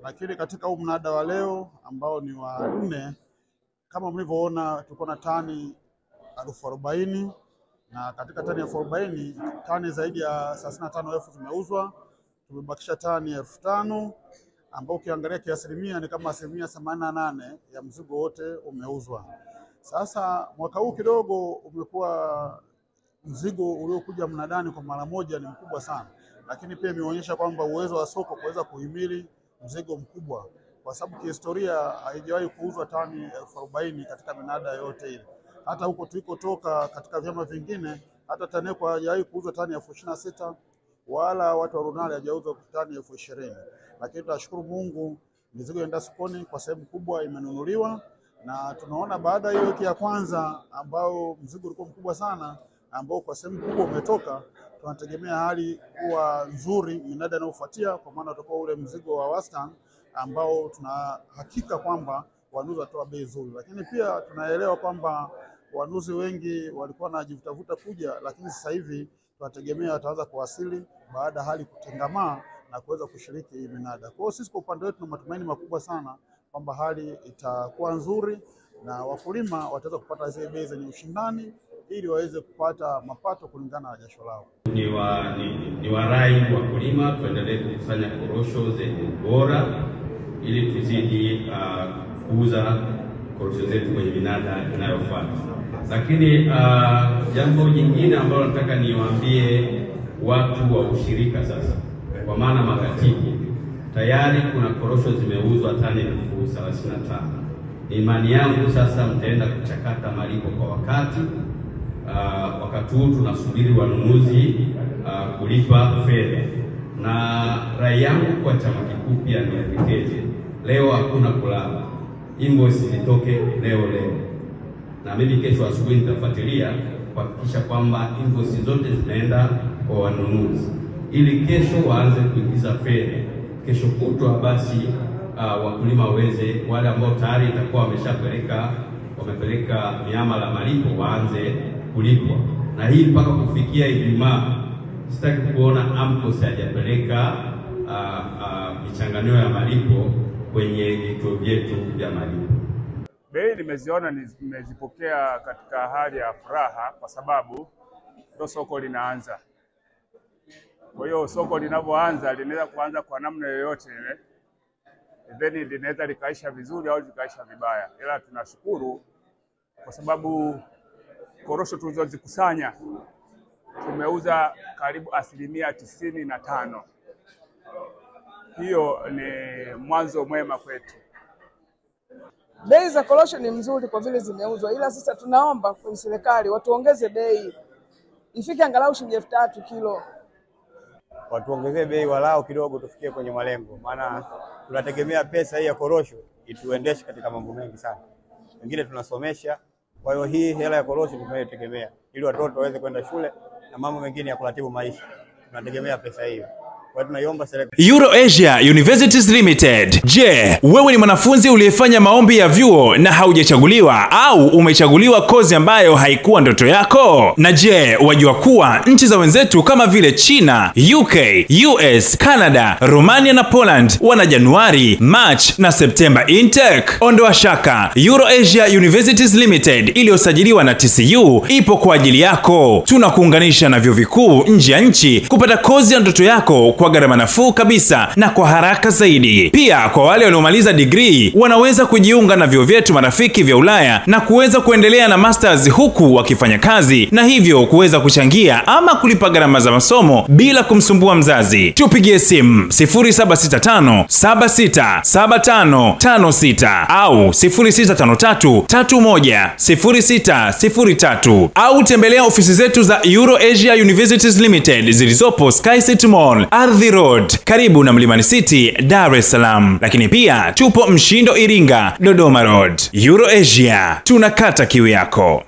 Lakini katika huu mnada wa leo ambao ni wa 4, kama mlivyoona tuko na tani 40,000 na katika tani 40,000 tani zaidi ya 35,000 zimeuzwa. Tumebakisha tani 5,000 ambao ukiangalia kiasilimia ni kama 88% ya mzigo wote umeuzwa. Sasa mwaka huu kidogo umekuwa mzigo uliokuja mnadani kwa mara moja ni mkubwa sana, lakini pia imeonyesha kwamba uwezo wa soko kuweza kuhimili mzigo mkubwa, kwa sababu kihistoria haijawahi kuuzwa tani 40,000 katika minada yote ile. Hata huko tulikotoka katika vyama vingine, hata TANECU haijawahi kuuzwa tani 26,000 wala watu wa Runali hajauza tani 20,000. Lakini tunashukuru Mungu mizigo inaenda sokoni kwa sehemu kubwa imenunuliwa, na tunaona baada ya wiki ya kwanza ambao mzigo ulikuwa mkubwa sana ambao kwa sehemu kubwa umetoka, tunategemea hali kuwa nzuri minada inayofuatia, kwa maana utakuwa ule mzigo wa wastani ambao tuna hakika kwamba wanunuzi watoa bei nzuri. Lakini pia tunaelewa kwamba wanunuzi wengi walikuwa wanajivutavuta kuja, lakini sasa hivi tunategemea wataanza kuwasili baada hali kutengamaa na kuweza kushiriki minada. Kwa hiyo sisi kwa upande wetu tuna matumaini makubwa sana kwamba hali itakuwa nzuri na wakulima wataweza kupata zile bei zenye ushindani ili waweze kupata mapato kulingana na jasho lao. Ni warai wakulima tuendelee kukusanya korosho zenye bora ili tuzidi kuuza korosho zetu kwenye minada inayofuata. Lakini jambo jingine ambalo nataka niwaambie watu wa ushirika sasa, kwa maana makatibu, tayari kuna korosho zimeuzwa tani 35,000. Ni imani yangu sasa mtaenda kuchakata malipo kwa wakati. Wakati huu tunasubiri wanunuzi kulipa fedha, na rai yangu kwa chama kikuu pia nielekeze, leo hakuna kulala, invoice zitoke leo, na mimi kesho asubuhi nitafuatilia kuhakikisha kwamba invoice zote zinaenda kwa wanunuzi ili kesho waanze kuingiza fedha. Kesho kutwa basi wakulima waweze, wale ambao tayari itakuwa wamepeleka miamala malipo waanze kulipwa. Na hii mpaka kufikia Ijumaa sitaki kuona AMCOS hajapeleka michanganuo ya malipo kwenye vituo vyetu vya malipo. Bei nimeziona, nimezipokea katika hali ya furaha, kwa sababu ndio soko linaanza. Kwa hiyo soko linavyoanza linaweza kuanza kwa namna yoyote ile, then linaweza likaisha vizuri au likaisha vibaya, ila tunashukuru kwa sababu korosho tulizozikusanya tumeuza karibu 95%. Hiyo ni mwanzo mwema kwetu. Bei za korosho ni mzuri kwa vile zimeuzwa, ila sasa tunaomba kwa serikali watuongeze bei ifike angalau shilingi 3,000 kilo. Watuongezee bei walau kidogo tufikie kwenye malengo, maana tunategemea pesa hii ya korosho ituendeshe katika mambo mengi sana. Wengine tunasomesha, kwa hiyo hii hela ya korosho tunayotegemea ili watoto waweze kwenda shule na mambo mengine ya kuratibu maisha. Tunategemea pesa hiyo. EuroAsia Universities Limited. Je, wewe ni mwanafunzi uliyefanya maombi ya vyuo na haujachaguliwa au umechaguliwa kozi ambayo haikuwa ndoto yako? Na je, wajua kuwa nchi za wenzetu kama vile China, UK, US, Canada, Romania na Poland wana Januari, March na September intake? Ondoa shaka, EuroAsia Universities Limited iliyosajiliwa na TCU ipo kwa ajili yako. Tunakuunganisha na vyuo vikuu nje ya nchi kupata kozi ya ndoto yako kwa gharama nafuu kabisa na kwa haraka zaidi. Pia kwa wale waliomaliza degree wanaweza kujiunga na vyuo vyetu marafiki vya Ulaya na kuweza kuendelea na masters huku wakifanya kazi, na hivyo kuweza kuchangia ama kulipa gharama za masomo bila kumsumbua mzazi. Tupigie simu 0765767556 au 0653310603 au tembelea ofisi zetu za EuroAsia Universities Limited zilizopo Sky City Mall, Ardhi Road, karibu na Mlimani City, Dar es Salaam. Lakini pia tupo Mshindo Iringa, Dodoma Road. EuroAsia, tunakata kiu yako.